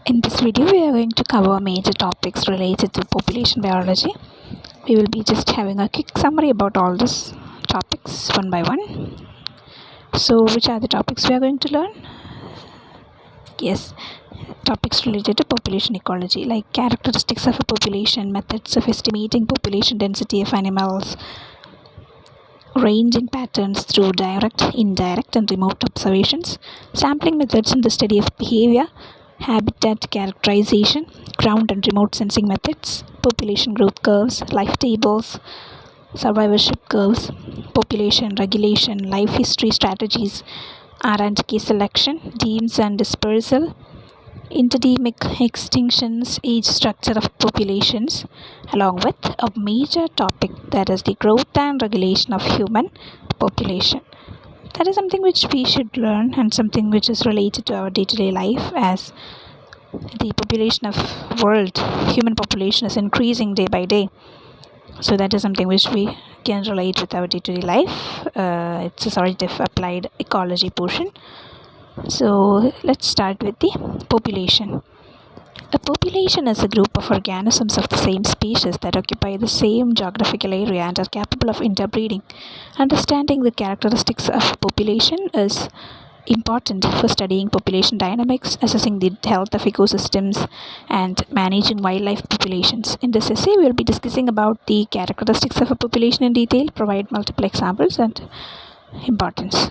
In this video, we are going to cover major topics related to population biology. We will be just having a quick summary about all these topics one by one. So, which are the topics we are going to learn? Yes, topics related to population ecology, like characteristics of a population, methods of estimating population density of animals, ranging patterns through direct, indirect, and remote observations, sampling methods in the study of behavior, habitat characterization, ground and remote sensing methods, population growth curves, life tables, survivorship curves, population regulation, life history strategies, R&K selection, genes and dispersal, endemic extinctions, age structure of populations, along with a major topic, that is the growth and regulation of human population. That is something which we should learn and something which is related to our day-to-day life, as the population of world, human population, is increasing day by day. So that is something which we can relate with our day-to-day life. It's a sort of applied ecology portion. So let's start with the population. A population is a group of organisms of the same species that occupy the same geographical area and are capable of interbreeding. Understanding the characteristics of a population is important for studying population dynamics, assessing the health of ecosystems, and managing wildlife populations. In this essay, we will be discussing about the characteristics of a population in detail, provide multiple examples and importance.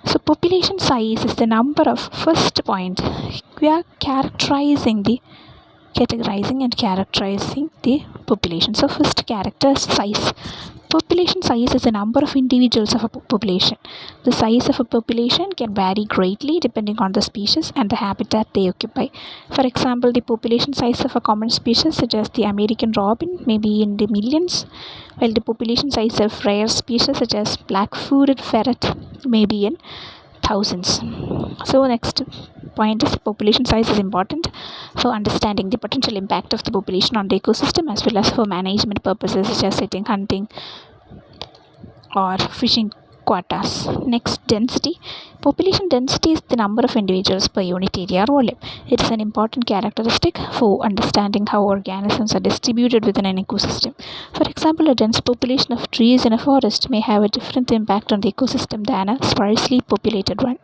So population size is the number of, first point, we are categorizing and characterizing the population. So first, character size. Population size is the number of individuals of a population. The size of a population can vary greatly depending on the species and the habitat they occupy. For example, the population size of a common species such as the American robin may be in the millions, while the population size of rare species such as black-footed ferret may be in thousands. So next point is population size is important for understanding the potential impact of the population on the ecosystem, as well as for management purposes such as setting hunting or fishing quotas. Next, density. Population density is the number of individuals per unit area or volume. It is an important characteristic for understanding how organisms are distributed within an ecosystem. For example, a dense population of trees in a forest may have a different impact on the ecosystem than a sparsely populated one.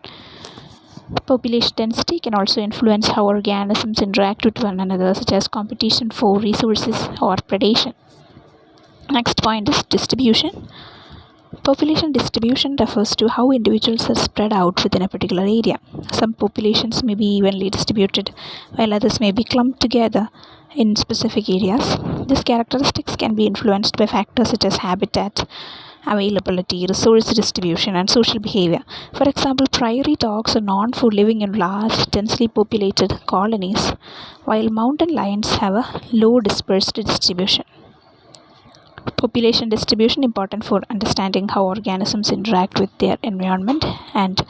Population density can also influence how organisms interact with one another, such as competition for resources or predation. Next point is distribution. Population distribution refers to how individuals are spread out within a particular area. Some populations may be evenly distributed, while others may be clumped together in specific areas. These characteristics can be influenced by factors such as habitat availability, resource distribution, and social behavior. For example, prairie dogs are known for living in large, densely populated colonies, while mountain lions have a low dispersed distribution. Population distribution important for understanding how organisms interact with their environment and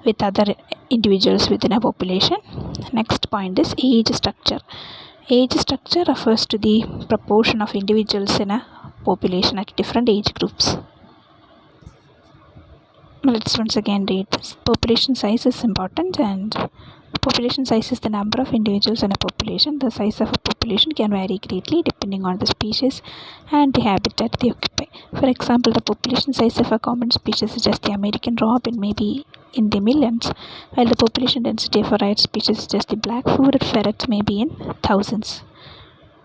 with other individuals within a population. Next point is age structure. Age structure refers to the proportion of individuals in a population at different age groups. Let's once again read this. Population size is important, and population size is the number of individuals in a population. The size of a population can vary greatly depending on the species and the habitat they occupy. For example, the population size of a common species such as the American robin may be in the millions, while the population density of a rare species such as the black-footed ferret may be in thousands.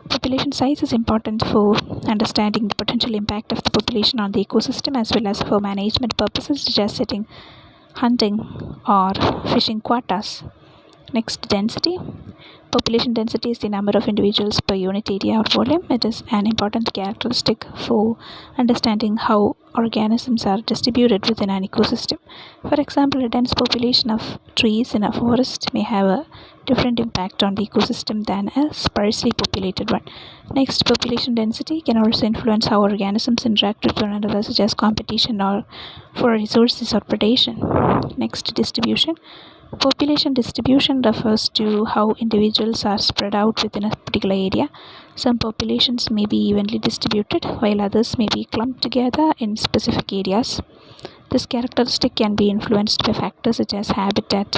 Population size is important for understanding the potential impact of the population on the ecosystem, as well as for management purposes such as setting hunting or fishing quotas. Next, density. Population density is the number of individuals per unit area or volume. It is an important characteristic for understanding how organisms are distributed within an ecosystem. For example, a dense population of trees in a forest may have a different impact on the ecosystem than a sparsely populated one. Next, population density can also influence how organisms interact with one another, such as competition or for resources or predation. Next, distribution. Population distribution refers to how individuals are spread out within a particular area. Some populations may be evenly distributed, while others may be clumped together in specific areas. This characteristic can be influenced by factors such as habitat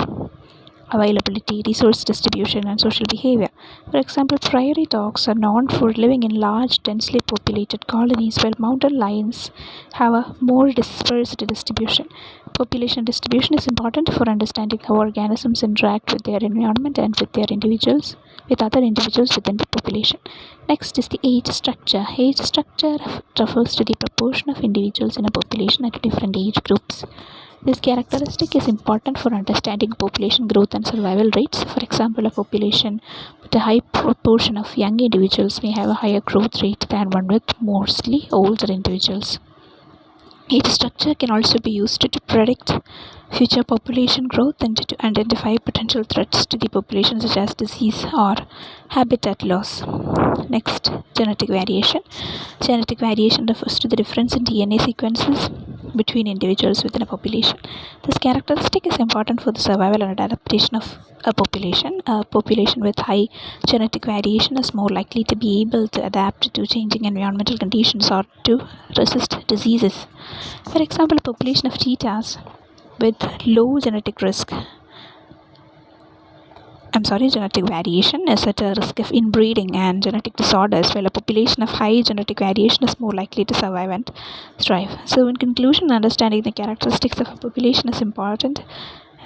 availability, resource distribution, and social behavior. For example, prairie dogs are known for living in large, densely populated colonies, while mountain lions have a more dispersed distribution. Population distribution is important for understanding how organisms interact with their environment and with other individuals within the population. Next is the age structure. Age structure refers to the proportion of individuals in a population at different age groups. This characteristic is important for understanding population growth and survival rates. For example, a population with a high proportion of young individuals may have a higher growth rate than one with mostly older individuals. Age structure can also be used to predict future population growth and to identify potential threats to the population such as disease or habitat loss. Next, genetic variation. Genetic variation refers to the difference in DNA sequences between individuals within a population. This characteristic is important for the survival and adaptation of a population. A population with high genetic variation is more likely to be able to adapt to changing environmental conditions or to resist diseases. For example, a population of cheetahs with low genetic variation is at a risk of inbreeding and genetic disorders, while a population of high genetic variation is more likely to survive and thrive. So, in conclusion, understanding the characteristics of a population is important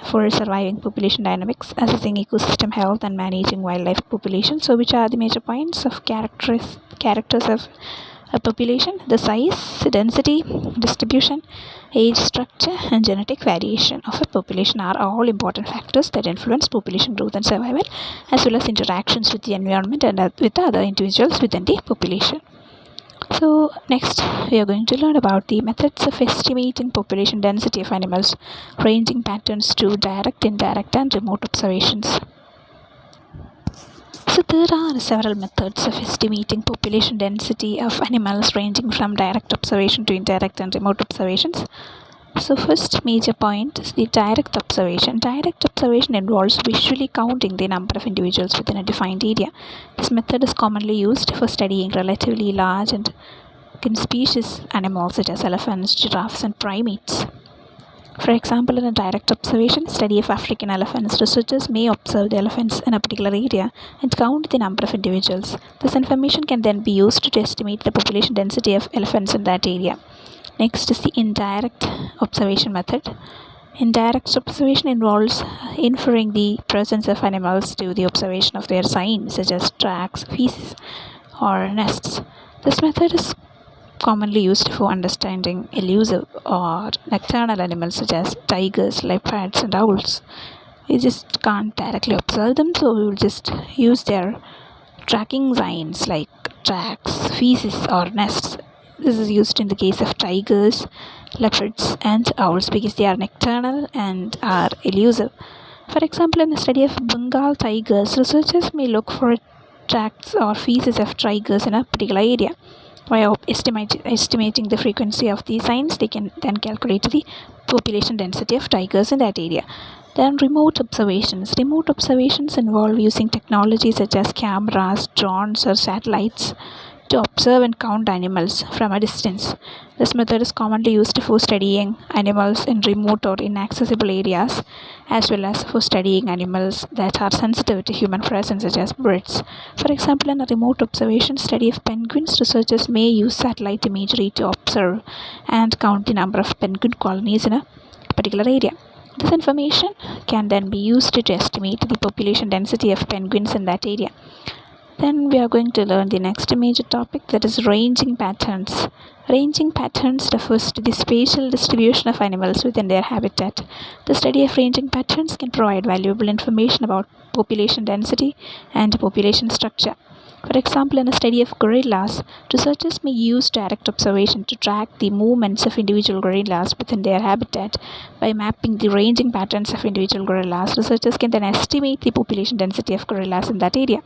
for surviving population dynamics, assessing ecosystem health, and managing wildlife populations. So, which are the major points of characters of a population? The size, density, distribution, age structure, and genetic variation of a population are all important factors that influence population growth and survival, as well as interactions with the environment and with other individuals within the population. So next we are going to learn about the methods of estimating population density of animals, ranging patterns to direct, indirect, and remote observations. So there are several methods of estimating population density of animals, ranging from direct observation to indirect and remote observations. So first major point is the direct observation. Direct observation involves visually counting the number of individuals within a defined area. This method is commonly used for studying relatively large and conspicuous animals such as elephants, giraffes, and primates. For example, in a direct observation study of African elephants, researchers may observe the elephants in a particular area and count the number of individuals. This information can then be used to estimate the population density of elephants in that area. Next is the indirect observation method. Indirect observation involves inferring the presence of animals to the observation of their signs such as tracks, feces, or nests. This method is commonly used for understanding elusive or nocturnal animals such as tigers, leopards, and owls. We just can't directly observe them, so we will just use their tracking signs like tracks, feces, or nests. This is used in the case of tigers, leopards, and owls because they are nocturnal and are elusive. For example, in a study of Bengal tigers, researchers may look for tracks or feces of tigers in a particular area. By estimating the frequency of these signs, they can then calculate the population density of tigers in that area. Then remote observations. Remote observations involve using technology such as cameras, drones, or satellites to observe and count animals from a distance. This method is commonly used for studying animals in remote or inaccessible areas, as well as for studying animals that are sensitive to human presence, such as birds. For example, in a remote observation study of penguins, researchers may use satellite imagery to observe and count the number of penguin colonies in a particular area. This information can then be used to estimate the population density of penguins in that area. Then we are going to learn the next major topic, that is ranging patterns. Ranging patterns refers to the spatial distribution of animals within their habitat. The study of ranging patterns can provide valuable information about population density and population structure. For example, in a study of gorillas, researchers may use direct observation to track the movements of individual gorillas within their habitat. By mapping the ranging patterns of individual gorillas, researchers can then estimate the population density of gorillas in that area.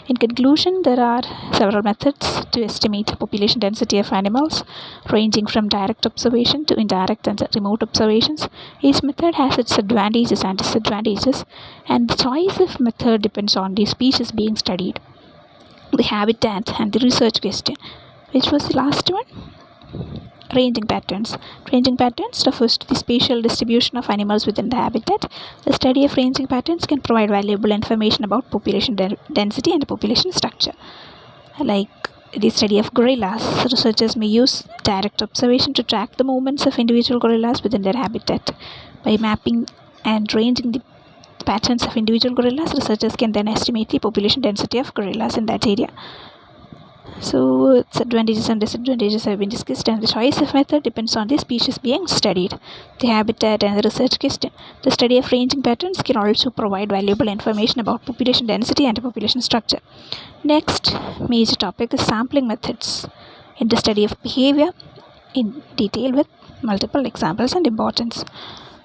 In conclusion, there are several methods to estimate the population density of animals, ranging from direct observation to indirect and remote observations. Each method has its advantages and disadvantages, and the choice of method depends on the species being studied, the habitat, and the research question. Which was the last one? Ranging patterns. Ranging patterns refers to the spatial distribution of animals within the habitat. The study of ranging patterns can provide valuable information about population density and population structure. Like the study of gorillas, researchers may use direct observation to track the movements of individual gorillas within their habitat. By mapping and ranging the patterns of individual gorillas, researchers can then estimate the population density of gorillas in that area. So its advantages and disadvantages have been discussed, and the choice of method depends on the species being studied, the habitat, and the research question. The study of ranging patterns can also provide valuable information about population density and population structure. Next major topic is sampling methods in the study of behavior in detail with multiple examples and importance.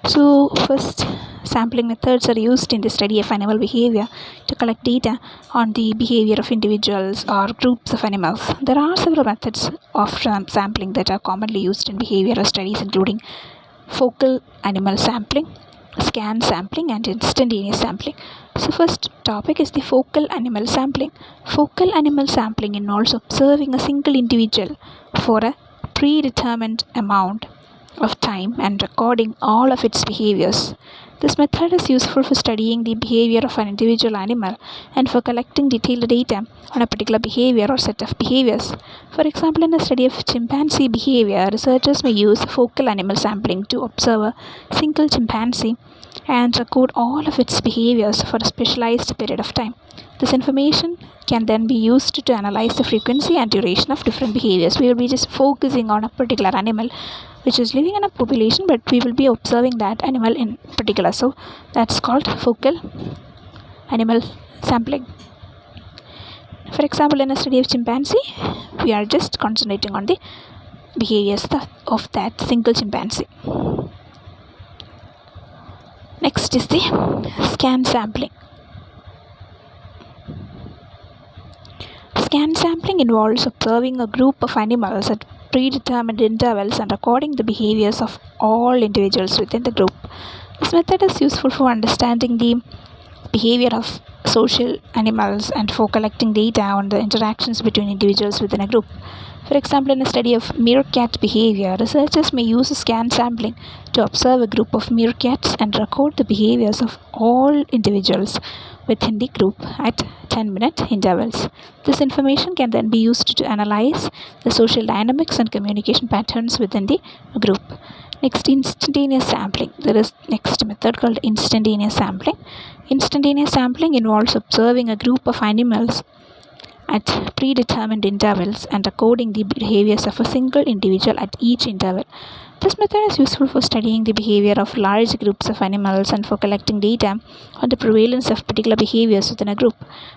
So first, sampling methods are used in the study of animal behavior to collect data on the behavior of individuals or groups of animals. There are several methods of sampling that are commonly used in behavioral studies, including focal animal sampling, scan sampling, and instantaneous sampling. So first topic is the focal animal sampling. Focal animal sampling involves observing a single individual for a predetermined amount of time and recording all of its behaviors. This method is useful for studying the behavior of an individual animal and for collecting detailed data on a particular behavior or set of behaviors. For example, in a study of chimpanzee behavior, researchers may use focal animal sampling to observe a single chimpanzee and record all of its behaviors for a specialized period of time. This information can then be used to analyze the frequency and duration of different behaviors. We will be just focusing on a particular animal which is living in a population, but we will be observing that animal in particular. So that's called focal animal sampling. For example, in a study of chimpanzee, we are just concentrating on the behaviors of that single chimpanzee. Next is the scan sampling. Scan sampling involves observing a group of animals at predetermined intervals and recording the behaviors of all individuals within the group. This method is useful for understanding the behavior of social animals and for collecting data on the interactions between individuals within a group. For example, in a study of meerkat behavior, researchers may use scan sampling to observe a group of meerkats and record the behaviors of all individuals within the group at 10-minute intervals. This information can then be used to analyze the social dynamics and communication patterns within the group. Next, instantaneous sampling. There is next method called instantaneous sampling. Instantaneous sampling involves observing a group of animals at predetermined intervals and recording the behaviors of a single individual at each interval. This method is useful for studying the behavior of large groups of animals and for collecting data on the prevalence of particular behaviors within a group.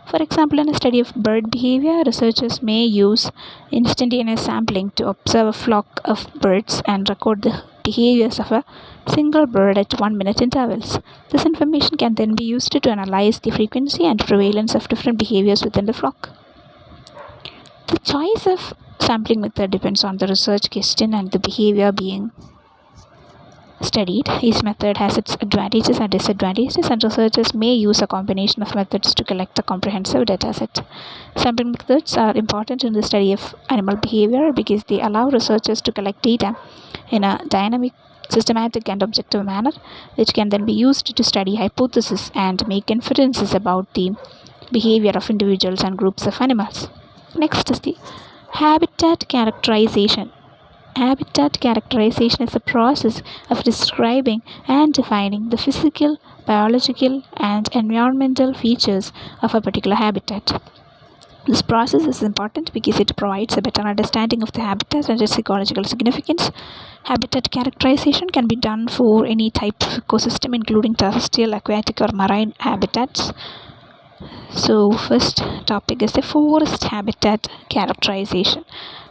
For example, in a study of bird behavior, researchers may use instantaneous sampling to observe a flock of birds and record the behaviors of a single bird at 1-minute intervals. This information can then be used to analyze the frequency and prevalence of different behaviors within the flock. The choice of sampling method depends on the research question and the behavior being studied. Each method has its advantages and disadvantages, and researchers may use a combination of methods to collect a comprehensive data set. Sampling methods are important in the study of animal behavior because they allow researchers to collect data in a dynamic, systematic, and objective manner, which can then be used to study hypotheses and make inferences about the behavior of individuals and groups of animals. Next is the habitat characterization. Habitat characterization is a process of describing and defining the physical, biological, and environmental features of a particular habitat. This process is important because it provides a better understanding of the habitat and its ecological significance. Habitat characterization can be done for any type of ecosystem, including terrestrial, aquatic, or marine habitats. So first topic is the forest habitat characterization.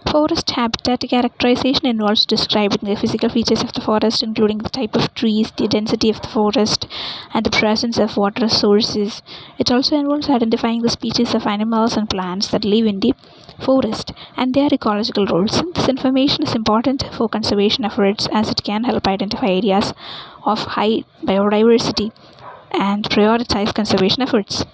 Forest habitat characterization involves describing the physical features of the forest, including the type of trees, the density of the forest, and the presence of water sources. It also involves identifying the species of animals and plants that live in the forest and their ecological roles. This information is important for conservation efforts as it can help identify areas of high biodiversity and prioritize conservation efforts.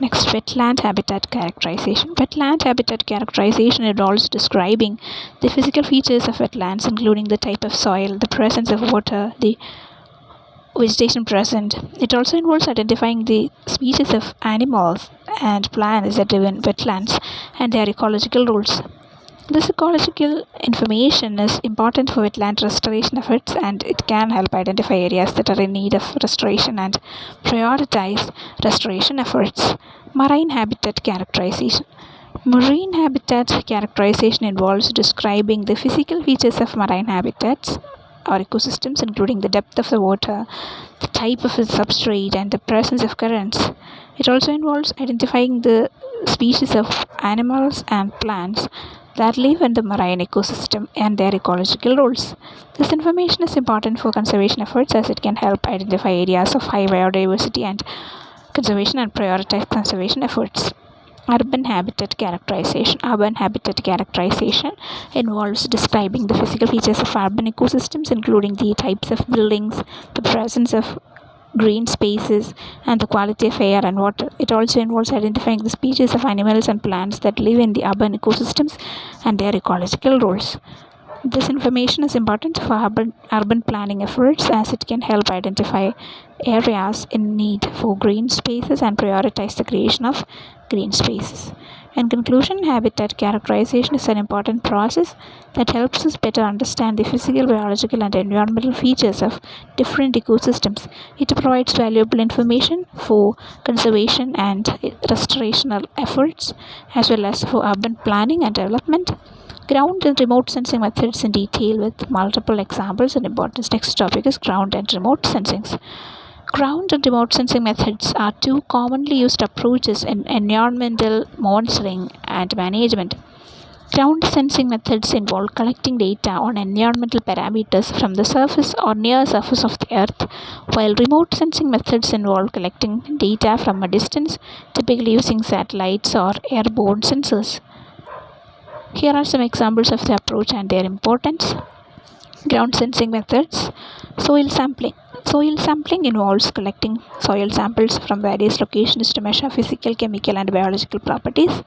Next, wetland habitat characterization. Wetland habitat characterization involves describing the physical features of wetlands, including the type of soil, the presence of water, the vegetation present. It also involves identifying the species of animals and plants that live in wetlands and their ecological roles. This ecological information is important for wetland restoration efforts, and it can help identify areas that are in need of restoration and prioritize restoration efforts. Marine habitat characterization. Marine habitat characterization involves describing the physical features of marine habitats or ecosystems, including the depth of the water, the type of the substrate, and the presence of currents. It also involves identifying the species of animals and plants that live in the marine ecosystem and their ecological roles. This information is important for conservation efforts as it can help identify areas of high biodiversity and conservation and prioritize conservation efforts. Urban habitat characterization. Urban habitat characterization involves describing the physical features of urban ecosystems, including the types of buildings, the presence of green spaces, and the quality of air and water. It also involves identifying the species of animals and plants that live in the urban ecosystems and their ecological roles. This information is important for urban planning efforts as it can help identify areas in need for green spaces and prioritize the creation of green spaces. In conclusion, habitat characterization is an important process that helps us better understand the physical, biological, and environmental features of different ecosystems. It provides valuable information for conservation and restorational efforts, as well as for urban planning and development. Ground and remote sensing methods in detail with multiple examples and importance. Next topic is ground and remote sensings. Ground and remote sensing methods are two commonly used approaches in environmental monitoring and management. Ground sensing methods involve collecting data on environmental parameters from the surface or near surface of the earth, while remote sensing methods involve collecting data from a distance, typically using satellites or airborne sensors. Here are some examples of the approach and their importance. Ground sensing methods. Soil sampling. Soil sampling involves collecting soil samples from various locations to measure physical, chemical, and biological properties.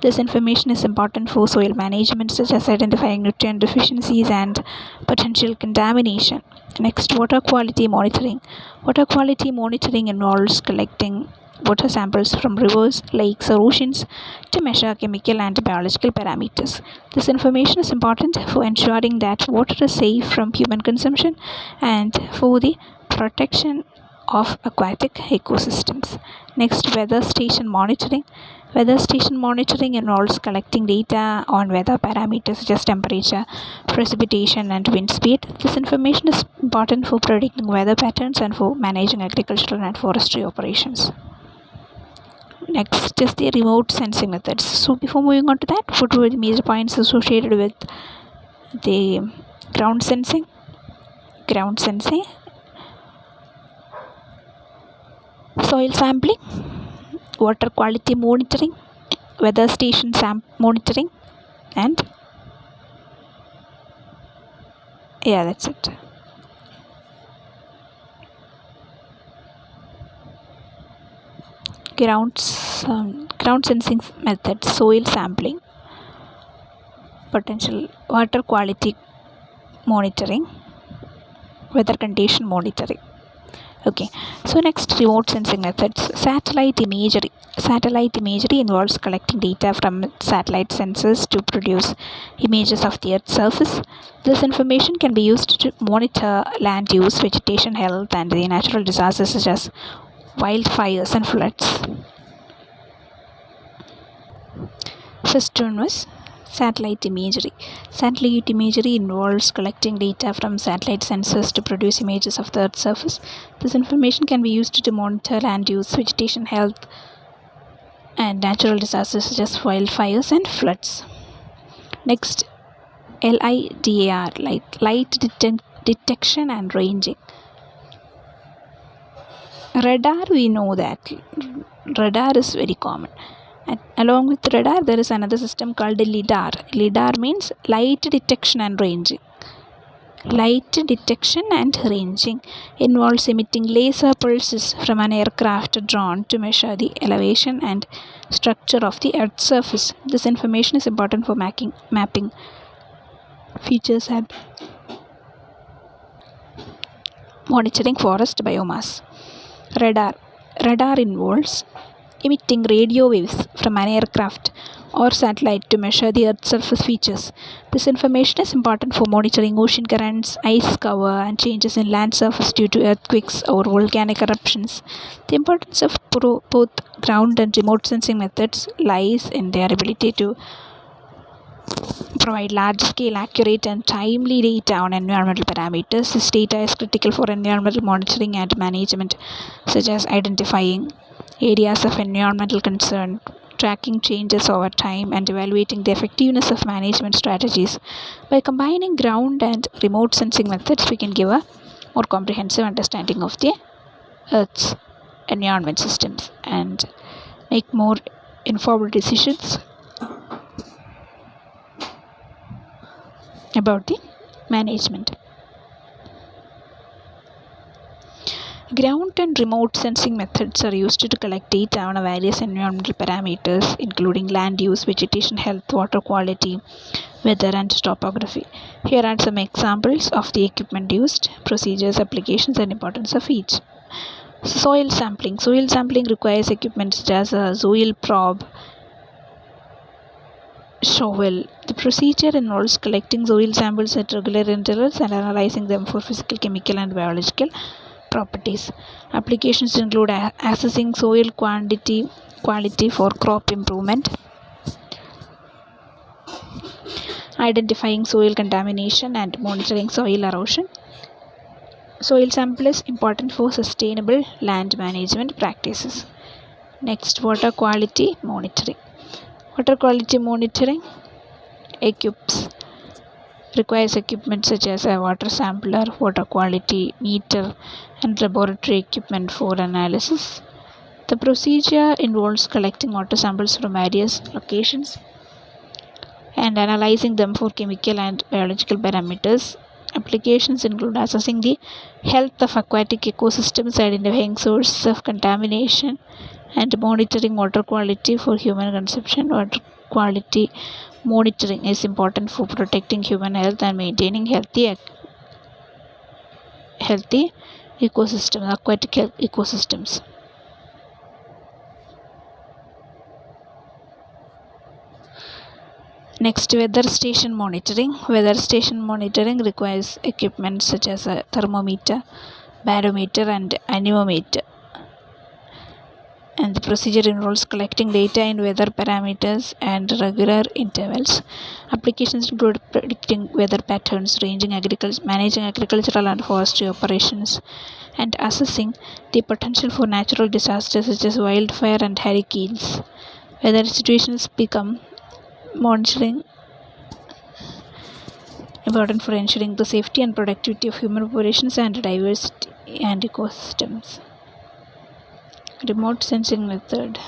This information is important for soil management, such as identifying nutrient deficiencies and potential contamination. Next, water quality monitoring. Water quality monitoring involves collecting water samples from rivers, lakes, or oceans to measure chemical and biological parameters. This information is important for ensuring that water is safe from human consumption and for the protection of aquatic ecosystems. Next, weather station monitoring. Weather station monitoring involves collecting data on weather parameters such as temperature, precipitation, and wind speed. This information is important for predicting weather patterns and for managing agricultural and forestry operations. Next is the remote sensing methods. So before moving on to that, what were the major points associated with the ground sensing? Ground sensing, soil sampling, water quality monitoring, weather station monitoring, and yeah, that's it. Ground sensing methods: soil sampling, potential water quality monitoring, weather condition monitoring. Okay, so next, remote sensing methods. Satellite imagery. Satellite imagery involves collecting data from satellite sensors to produce images of the Earth's surface. This information can be used to monitor land use, vegetation health, and the natural disasters such as wildfires and floods. First one was satellite imagery. Satellite imagery involves collecting data from satellite sensors to produce images of the Earth's surface. This information can be used to monitor land use, vegetation health, and natural disasters such as wildfires and floods. Next, LIDAR, light detection and ranging. Radar, we know that radar is very common. And along with radar, there is another system called LIDAR. LIDAR means light detection and ranging. Light detection and ranging involves emitting laser pulses from an aircraft drone to measure the elevation and structure of the Earth's surface. This information is important for mapping features and monitoring forest biomass. Radar. Radar involves emitting radio waves from an aircraft or satellite to measure the Earth's surface features. This information is important for monitoring ocean currents, ice cover, and changes in land surface due to earthquakes or volcanic eruptions. The importance of both ground and remote sensing methods lies in their ability to provide large-scale, accurate, and timely data on environmental parameters. This data is critical for environmental monitoring and management, such as identifying areas of environmental concern, tracking changes over time, and evaluating the effectiveness of management strategies. By combining ground and remote sensing methods, we can give a more comprehensive understanding of the Earth's environment systems and make more informed decisions about the management. Ground and remote sensing methods are used to collect data on various environmental parameters, including land use, vegetation health, water quality, weather, and topography. Here are some examples of the equipment used, procedures, applications, and importance of each. Soil sampling. Soil sampling requires equipment such as a soil probe, shovel. The procedure involves collecting soil samples at regular intervals and analyzing them for physical, chemical, and biological properties. Applications include assessing soil quality for crop improvement, identifying soil contamination, and monitoring soil erosion. Soil sample is important for sustainable land management practices. Next, water quality monitoring. Water quality monitoring requires equipment such as a water sampler, water quality meter, and laboratory equipment for analysis. The procedure involves collecting water samples from various locations and analyzing them for chemical and biological parameters. Applications include assessing the health of aquatic ecosystems, identifying sources of contamination, and monitoring water quality for human consumption. Water quality monitoring is important for protecting human health and maintaining healthy ecosystems, aquatic ecosystems. Next, weather station monitoring. Weather station monitoring requires equipment such as a thermometer, barometer, and anemometer. And the procedure involves collecting data in weather parameters and regular intervals. Applications include predicting weather patterns, managing agricultural and forestry operations, and assessing the potential for natural disasters such as wildfire and hurricanes. Weather situations become monitoring important for ensuring the safety and productivity of human populations and diversity and ecosystems. Remote sensing method.